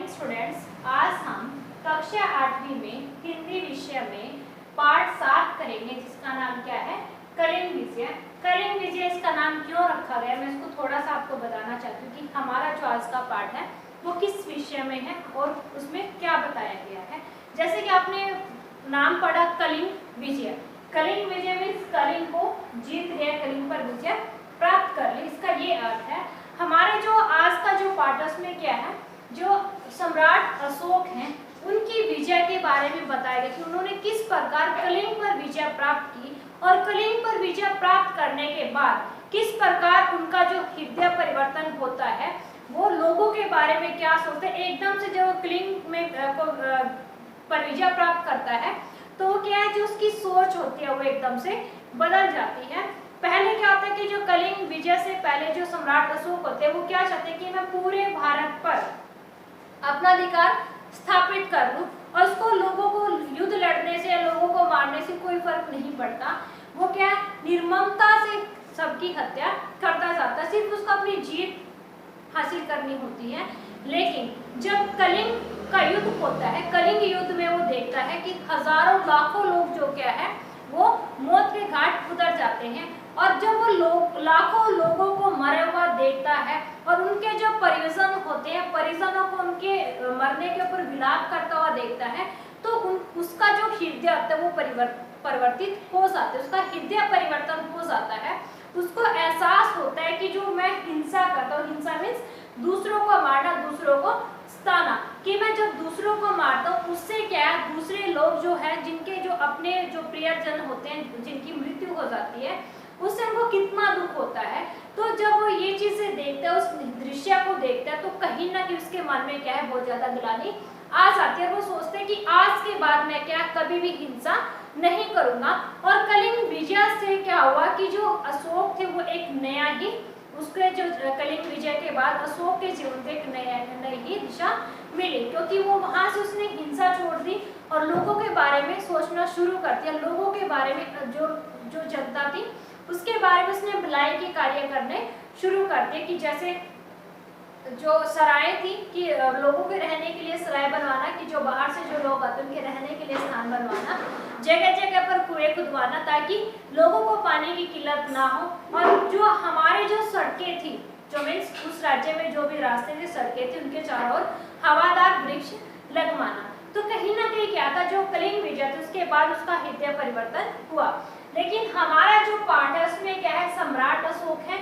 Morning students, आज हम कक्षा 8वीं में हिंदी विषय में पाठ 7 करेंगे जिसका नाम क्या है, कलिंग विजय। कलिंग विजय इसका नाम क्यों रखा गया, मैं इसको थोड़ा सा आपको बताना चाहती हूँ कि हमारा जो आज का पाठ है वो किस विषय में है और उसमें क्या बताया गया है। जैसे कि आपने नाम पढ़ा कलिंग विजय। कलिंग विजय मीन्स कलिंग को जीत लिया, कलिंग पर विजय प्राप्त कर ली, इसका ये अर्थ है। हमारे जो आज का जो पाठ है उसमें क्या है, जो सम्राट अशोक हैं उनकी विजय के बारे में बताया गया कि उन्होंने किस प्रकार कलिंग पर विजय प्राप्त की और कलिंग पर विजय प्राप्त करने के बाद किस प्रकार उनका जो हृदय परिवर्तन होता है, वो लोगों के बारे में क्या सोचते हैं। एकदम से जब कलिंग में पर विजय प्राप्त करता है तो क्या है, जो उसकी सोच होती है वो एकदम से बदल जाती है। पहले क्या होता है कि जो कलिंग विजय से पहले जो सम्राट अशोक होते हैं वो क्या चाहते हैं कि मैं पूरे भारत पर अपना अधिकार स्थापित कर लूं और उसको लोगों को युद्ध लड़ने से या लोगों को मारने से कोई फर्क नहीं पड़ता। वो क्या है, निर्ममता से सबकी हत्या करता जाता है, सिर्फ उसको अपनी जीत हासिल करनी होती है। लेकिन जब कलिंग का युद्ध होता है, कलिंग युद्ध में वो देखता है कि हजारों लाखों लोग जो क्या है वो मौत के घाट उतर जाते हैं और जब वो लाखों लोगों को मरा हुआ देखता है और उनके जो परिजन होते हैं, परिजनों को उनके मरने के ऊपर विलाप करता हुआ देखता है तो उसका जो हृदय होता है वो परिवर्तित हो जाता है, उसका हृदय परिवर्तन हो जाता है। उसको एहसास होता है कि जो मैं हिंसा करता हूँ, हिंसा मीन्स दूसरों को मारना, दूसरों को सताना, कि मैं जब दूसरों को मारता हूँ उससे क्या है, दूसरे लोग जो है जिनके जो अपने जो प्रियजन होते हैं जिनकी मृत्यु हो जाती है उससे उनको कितना दुख होता है। तो जब वो ये चीजें देखता है, उस दृश्य को देखता है तो कहीं ना कहीं उसके मन में क्या है, बहुत ज्यादा ग्लानि आ जाती है और वो सोचते हैं कि आज के बाद मैं क्या कभी भी हिंसा नहीं करूंगा। और कलिंग विजय से क्या हुआ कि जो अशोक थे वो एक नया ही, उसके जो कलिंग विजय के बाद अशोक के जीवन में एक नई ही दिशा मिली, क्योंकि वो वहां से उसने हिंसा छोड़ दी और लोगों के बारे में सोचना शुरू कर दिया। लोगों के बारे में जो जनता थी उसके बारे में उसने भलाई के कार्य करने शुरू कर दिए, कि जैसे जो सराय थी कि लोगों के रहने के लिए सराय बनवाना, कि जो बाहर से जो लोग आते हैं उनके रहने के लिए स्थान बनवाना, जगह जगह पर कुएं खुदवाना ताकि लोगों को पानी की किल्लत ना हो। और जो हमारे जो सड़कें थी, जो मीन्स उस राज्य में जो भी रास्ते थे, सड़कें थी, उनके चारों ओर हवादार वृक्ष लगवाना। तो कहीं ना कहीं क्या था, जो कलिंग विजय थी उसके बाद उसका हृदय परिवर्तन हुआ। लेकिन हमारा जो पाठ है उसमें क्या है, सम्राट अशोक है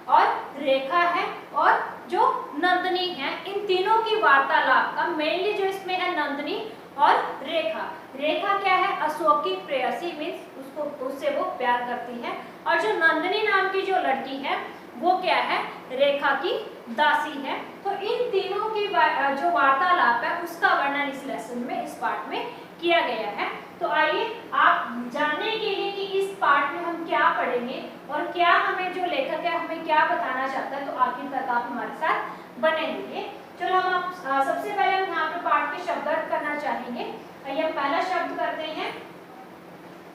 और रेखा है और जो नंदिनी है, इन तीनों की वार्तालाप का मेनली जो इसमें है नंदिनी और रेखा। रेखा क्या है, अशोक की प्रेयसी मीन्स उससे वो प्यार करती है, और जो नंदिनी नाम की जो लड़की है वो क्या है, रेखा की दासी है। तो इन तीनों की जो वार्तालाप है उसका वर्णन इस लेसन में, इस पाठ में किया गया है। तो आइए आप जानने के लिए कि इस पाठ में हम क्या पढ़ेंगे और क्या हमें जो लेखक है हमें क्या बताना चाहता है, तो आखिर तक आप हमारे साथ बने रहिए। चलो हम सबसे पहले हम यहाँ पे पाठ के शब्द अर्थ करना चाहेंगे। आइए हम पहला शब्द करते हैं।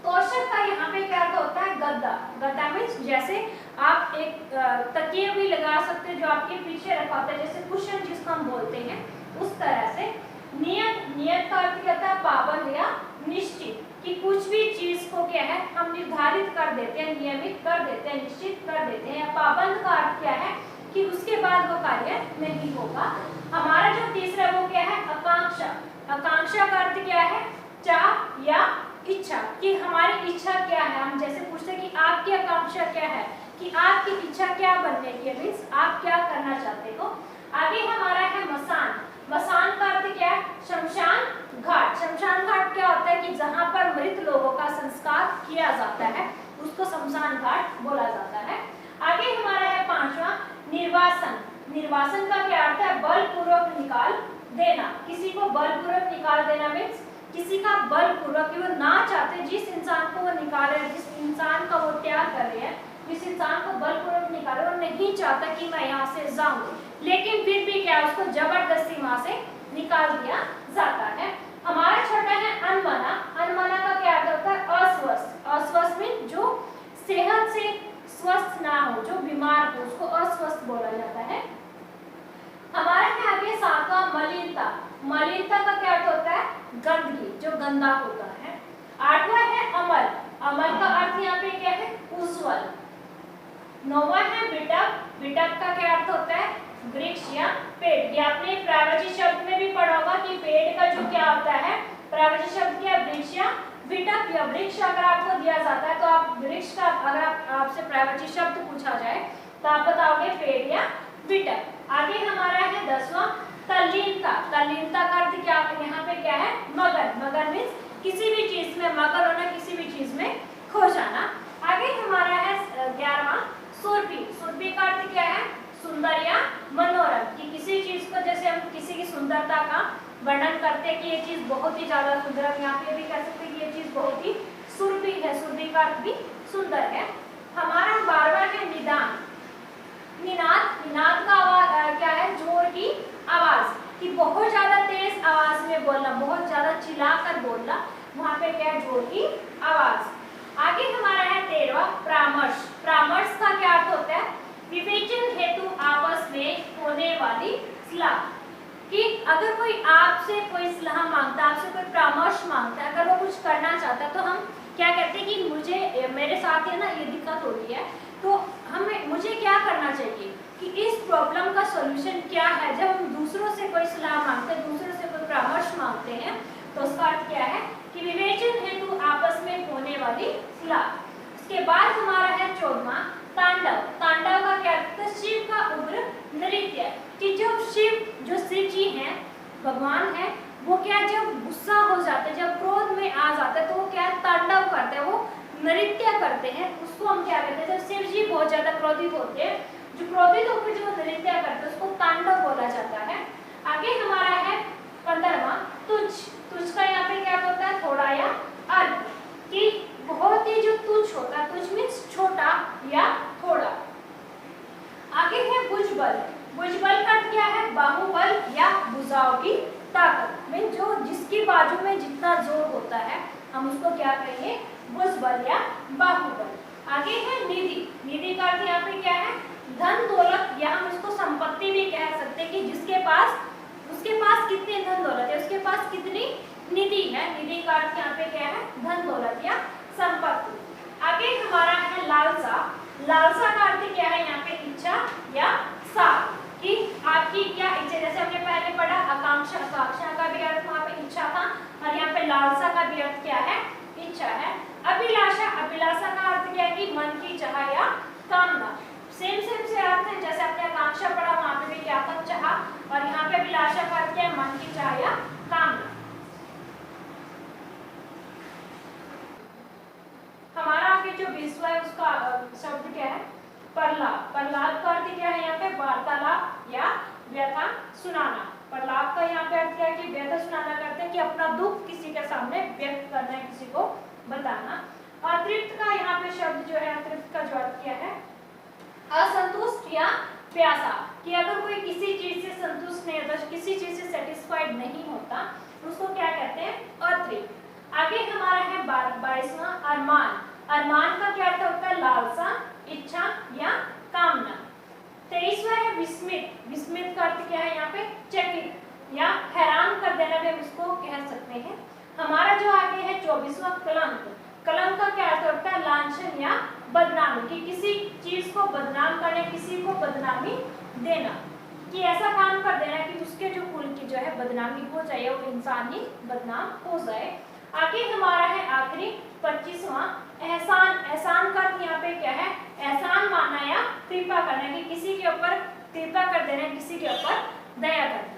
तोषक का यहाँ पे क्या अर्थ होता है, गद्दा। गद्दा मीन्स जैसे आप एक तकिए भी लगा सकते हैं जो आपके पीछे रखा होता है, जैसे कुशन जिसको हम बोलते हैं, उस तरह से। नियत, नियत का अर्थ क्या होता है, पाबंद या निश्चित, कि कुछ भी चीज को क्या है हम निर्धारित कर देते हैं, नियमित कर देते हैं, निश्चित कर देते हैं। पाबंद का अर्थ क्या है कि उसके बाद वो कार्य नहीं होगा। हमारा जो तीसरा वो क्या है, आकांक्षा। आकांक्षा का अर्थ क्या है, चाह या इच्छा, कि हमारी इच्छा क्या है। हम जैसे पूछते हैं कि आपकी आकांक्षा क्या है, कि आपकी इच्छा क्या बनने की है, मीन्स आप क्या करना चाहते हो। आगे हमारा है मसान। मसान का अर्थ क्या है, शमशान घाट। शमशान घाट क्या होता है कि जहाँ पर मृत लोगों का संस्कार किया जाता है उसको शमशान घाट बोला जाता है। आगे हमारा है पांचवा, निर्वासन। निर्वासन का क्या अर्थ है, बलपूर्वक निकाल देना। किसी को बलपूर्वक निकाल देना मीन्स किसी का बलपूर्वक, कि वो ना चाहते जिस इंसान को वो निकाल रहे हैं, जिस इंसान का वो त्याग कर रहे हैं, जिस इंसान को बलपूर्वक निकाल रहे, वो नहीं चाहता कि मैं यहाँ से जाऊं, लेकिन फिर भी क्या उसको जबरदस्ती वहां से निकाल दिया जाता है। हमारा छोटा है अनमना। अनमना का क्या अर्थ होता है, अस्वस्थ। अस्वस्थ में जो सेहत से स्वस्थ ना हो, जो बीमार हो, उसको अस्वस्थ बोला जाता है। हमारा है आगे सातवां मलिनता। मलिनता का क्या अर्थ होता है? गंदगी, जो गंदा होता है। 8वां है अमल, अमल का अर्थ यहाँ पे क्या है? उज्जवल। 9वां है विटप, विटप का क्या अर्थ होता है? वृक्ष या पेड़। ये आपने प्रवचन शब्द में भी पढ़ा होगा कि पेड़ का जो क्या होता है, प्रवचन शब्द क्या? वृक्ष या विटप या वृक्ष। अगर आपको दिया जाता है तो आप वृक्ष का, अगर आपसे प्रवचन शब्द पूछा जाए तो आप बताओगे पेड़ या विटप। आगे हमारा है 10वां तल्लीनता, तल्लीनता का अर्थ क्या यहाँ पे क्या है? मगन, मगन मीन्स किसी भी चीज में मगन होना, किसी भी चीज में खो जाना। आगे हमारा है 11वां सुरभि, सुरभि का अर्थ क्या है? सुंदर या मनोरम, कि किसी चीज को, जैसे हम किसी की सुंदरता का वर्णन करते हैं कि ये चीज बहुत ही ज्यादा सुंदर है, यहाँ पे भी कह सकते हैं कि ये चीज बहुत ही सुरभि है, सुरभि का अर्थ भी सुंदर है। हमारा 12वां है निदान, निनाद, निनाद का आवाज क्या है? जोर की आवाज, कि बहुत ज्यादा तेज आवाज में बोलना, बहुत ज्यादा चिल्लाकर बोलना, वहां पे क्या है? जोर की आवाज। आगे हमारा है 13वां परामर्श, परामर्श का क्या अर्थ होता है? विवेचन हेतु आपस में होने वाली सलाह, कि अगर कोई आपसे कोई सलाह मांगता है, आपसे कोई परामर्श मांगता है, अगर वो कुछ करना चाहता है तो हम क्या कहते हैं कि मुझे, मेरे साथ है ना ये दिक्कत हो रही है, तो मुझे क्या करना चाहिए, कि इस प्रॉब्लम का सॉल्यूशन क्या है। जब हम दूसरों से कोई सलाह मांगते हैं, दूसरों से कोई परामर्श मांगते हैं, तो उसका अर्थ क्या है? कि विवेचन हेतु आपस में होने वाली सलाह। उसके बाद हमारा है 14वां तांडव, तांडव का क्या अर्थ है? शिव का उग्र नृत्य, कि जो शिव जी हैं, भगवान है, वो क्या, जब गुस्सा हो जाते हैं, जब क्रोध में आ जाते हैं, तो वो क्या तांडव करते हैं, वो नृत्य करते हैं। उसको हम क्या कहते हैं? जब शिव जी बहुत ज्यादा क्रोधित होते हैं, जो क्रोधित होकर जो नृत्य करते हैं, उसको तांडव बोला जाता है। आगे हमारा है 15वां तुच्छ, तुच्छ का यहाँ पे क्या होता है? थोड़ा या अल्प, कि बहुत ही जो तुच्छ होता है, तुच्छ मीन्स छोटा या थोड़ा। आगे है भुजबल, भुजबल का क्या है? बाहुबल या भुजाओं की ताकत, मीन जो जिसकी बाजू में जितना जोर होता है, हम उसको क्या कहेंगे? भुजबल या बाहुबल। आगे है निधि, निधि का अर्थ यहाँ पे क्या है? धन दौलत, या हम इसको संपत्ति भी कह सकते हैं, कि जिसके पास, उसके पास कितनी धन दौलत है, उसके पास कितनी निधि है। निधि का अर्थ यहाँ पे क्या है? धन दौलत या संपत्ति। आगे हमारा है लालसा, लालसा का अर्थ क्या है? यहाँ पे इच्छा या साख, कि आपकी क्या इच्छा, जैसे हमने पहले पढ़ा आकांक्षा, आकांक्षा का भी अर्थ वहाँ पे इच्छा था, और यहाँ पे लालसा का भी अर्थ क्या है? इच्छा है। अभिलाषा, अभिलाषा का अर्थ क्या है? कि मन की चाह या कामना, सेम सेम से अर्थ है, जैसे आपने आकांक्षा पढ़ा वहाँ पे भी क्या था? चाह, और यहाँ पे अभिलाषा का अर्थ क्या है? मन की चाह या कामना। हमारा आगे जो विश्व है उसका शब्द क्या है? प्रलाप, प्रलाप का अर्थ क्या है? यहाँ पे वार्तालाप या व्यथा सुनाना। प्रलाप का यहाँ पे अर्थ क्या है? कि व्यथा सुनाना करते हैं, कि अपना दुख किसी के सामने व्यक्त करना है, किसी को बताना। अतृप्त का यहाँ पे शब्द जो है, अतृप्त का जो अर्थ क्या है? असंतुष्ट या प्यासा, कि अगर कोई किसी चीज से संतुष्ट नहीं होता, किसी चीज से सेटिस्फाइड नहीं होता, उसको क्या कहते हैं? अतृप्त। आगे हमारा है 22वां अरमान, अरमान का क्या अर्थ होता है? लालसा, इच्छा या कामना। 23वां है विस्मित, विस्मित का अर्थ क्या है? यहाँ पे चकित या हैरान कर देना भी हम इसको कह सकते हैं। हमारा जो आगे है 24वां कलंक, कलंक का क्या अर्थ होता है? लांछन या बदनामी, कि किसी चीज को बदनाम करना, किसी को बदनामी देना, कि ऐसा काम कर देना कि उसके जो कुल की जो है बदनामी हो जाए, वो इंसान ही बदनाम हो जाए। आगे हमारा है आखिरी 25वां एहसान, एहसान का यहाँ पे क्या है? एहसान मानना या कृपा करना, कि किसी के ऊपर कृपा कर देना, किसी के ऊपर दया करना।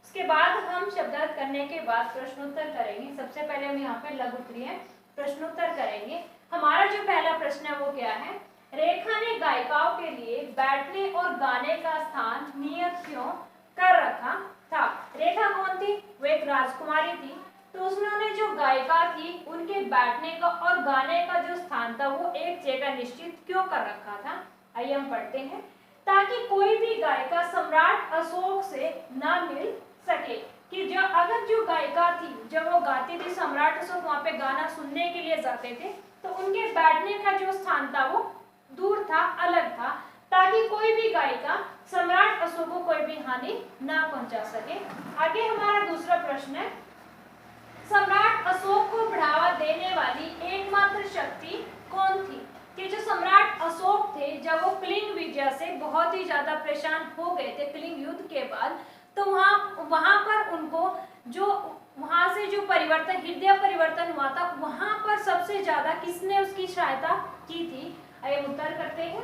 उसके बाद हम शब्दार्थ करने के बाद प्रश्नोत्तर करेंगे। सबसे पहले हम यहाँ पे लघु उत्तरीय प्रश्नोत्तर करेंगे। हमारा जो पहला प्रश्न है वो क्या है? रेखा ने गायिकाओं के लिए बैठने और गाने का स्थान नियत क्यों कर रखा था? रेखा कौन थी? वो एक राजकुमारी थी, तो उन्होंने जो गायिका थी उनके बैठने का और गाने का जो स्थान था वो एक जगह निश्चित क्यों कर रखा था? आइए हम पढ़ते हैं। ताकि कोई भी गायिका सम्राट अशोक से ना मिल सके, कि जो अगर जो गायिका थी, जब वो गाती थी, सम्राट अशोक वहाँ पे गाना सुनने के लिए जाते थे, तो उनके बैठने का जो स्थान था वो दूर था, अलग था, ताकि कोई भी गायिका हानि ना पहुंचा सके। आगे हमारा दूसरा प्रश्न है, सम्राट अशोक को बढ़ावा देने वाली एकमात्र शक्ति कौन थी? कि जो सम्राट अशोक थे, जब वो कलिंग विजय से बहुत ही ज्यादा परेशान हो गए थे कलिंग युद्ध के बाद, तो वहां पर उनको जो वहां से जो परिवर्तन, हृदय परिवर्तन हुआ था, वहां पर सबसे ज्यादा किसने उसकी सहायता की थी? आइए उत्तर करते हैं।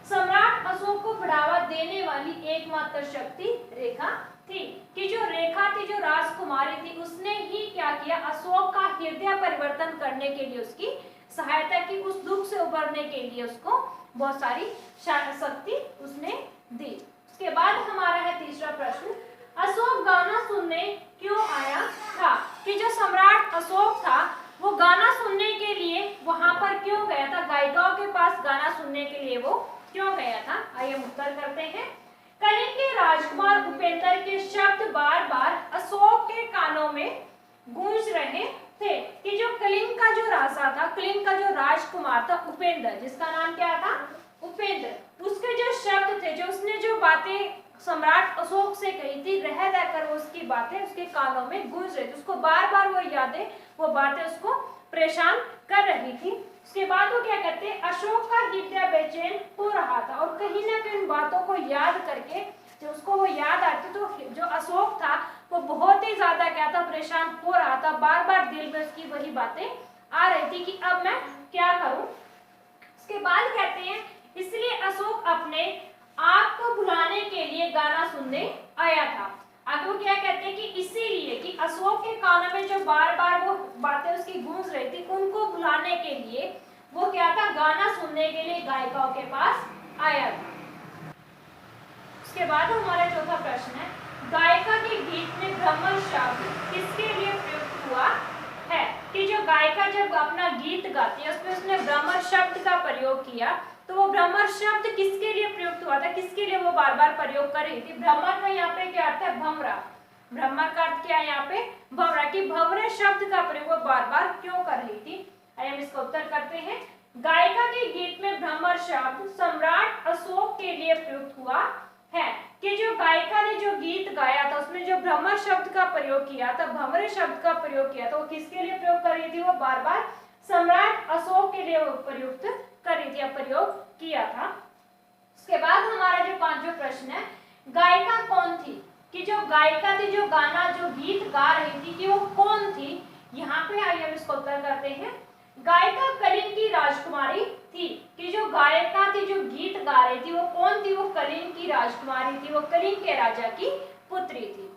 सम्राट अशोक को बढ़ावा देने वाली एकमात्र शक्ति रेखा थी। कि जो रेखा थी, जो राजकुमारी थी, उसने ही क्या किया, अशोक का हृदय परिवर्तन करने के लिए उसकी सहायता की, उस दुख से उबरने के लिए उसको बहुत सारी शक्ति उसने दी। उसके बाद हमारा है तीसरा प्रश्न, अशोक गाना सुनने क्यों आया था? कि जो सम्राट अशोक था वो गाना सुनने के लिए वहां पर क्यों गया था, गायिकाओं के पास गाना सुनने के लिए वो क्यों गया था? आइए हम उत्तर करते हैं। कलिंग के राजकुमार उपेंद्र के शब्द बार बार अशोक के कानों में गूंज रहे थे। कि जो कलिंग का जो राजा था, कलिंग का जो राजकुमार था उपेंद्र, जिसका नाम क्या था, उपेंद्र, उसके जो शब्द थे, जो उसने जो बातें सम्राट अशोक से कही थी, रह रहकर वो उसकी बातें उसके कानों में गूंज रही थी, उसको बार बार वो यादें, वो बातें उसको परेशान कर रही थी। उसके बाद वो क्या कहते हैं, अशोक का हृदय बेचैन हो रहा था, और कहीं ना कहीं बातों को याद करके जो उसको वो याद आती, तो जो अशोक था वो बहुत ही ज्यादा क्या था, परेशान हो रहा था, बार बार दिल में उसकी वही बातें आ रही थी कि अब मैं क्या करूं। उसके बाद कहते हैं, इसलिए अशोक अपने आप को भुलाने के लिए गाना सुनने आया था। आगे वो क्या कहते हैं कि इसीलिए कि अशोक के कानों में जो बार बार वो बातें उसकी गूंज रही थी, उनको भुलाने के लिए वो क्या था, गाना सुनने के लिए गायिकाओं के पास आया था। उसके बाद हमारा चौथा प्रश्न है, गायिका के गीत में भ्रमर शब्द किसके लिए प्रयुक्त हुआ है? कि जो गायिका जब अपना गीत गाती है उसमें उसने भ्रमर शब्द का प्रयोग किया, तो वो भ्रमर शब्द किसके लिए प्रयुक्त हुआ था, किसके लिए वो बार बार प्रयोग कर रही थी? भ्रमर का यहाँ पे क्या अर्थ है, भंवरा। भ्रमर का अर्थ क्या है यहाँ पे, भंवरा। कि भंवरे शब्द का प्रयोग वो बार बार क्यों कर रही थी? आइए हम इसका उत्तर करते हैं। गायिका के गीत में भ्रमर शब्द सम्राट अशोक के लिए प्रयुक्त हुआ है। कि जो गायिका ने जो गीत गाया था उसमें जो भ्रमर शब्द का प्रयोग किया था, भंवरे शब्द का प्रयोग किया था, वो किसके लिए प्रयोग कर रही थी? वो बार बार सम्राट अशोक के लिए प्रयुक्त कर रही थी, प्रयोग किया था। उसके बाद हमारा जो पांचवा प्रश्न है, गायिका कौन थी? कि जो गायिका थी, जो गाना जो गीत गा रही थी, कि वो कौन थी? यहाँ पे आइए हम इसको उत्तर करते हैं। गायिका कलिंग की राजकुमारी थी। कि जो गायिका थी, जो गीत गा रही थी, वो कौन थी? वो कलिंग की राजकुमारी थी, वो कलिंग के राजा की पुत्री थी।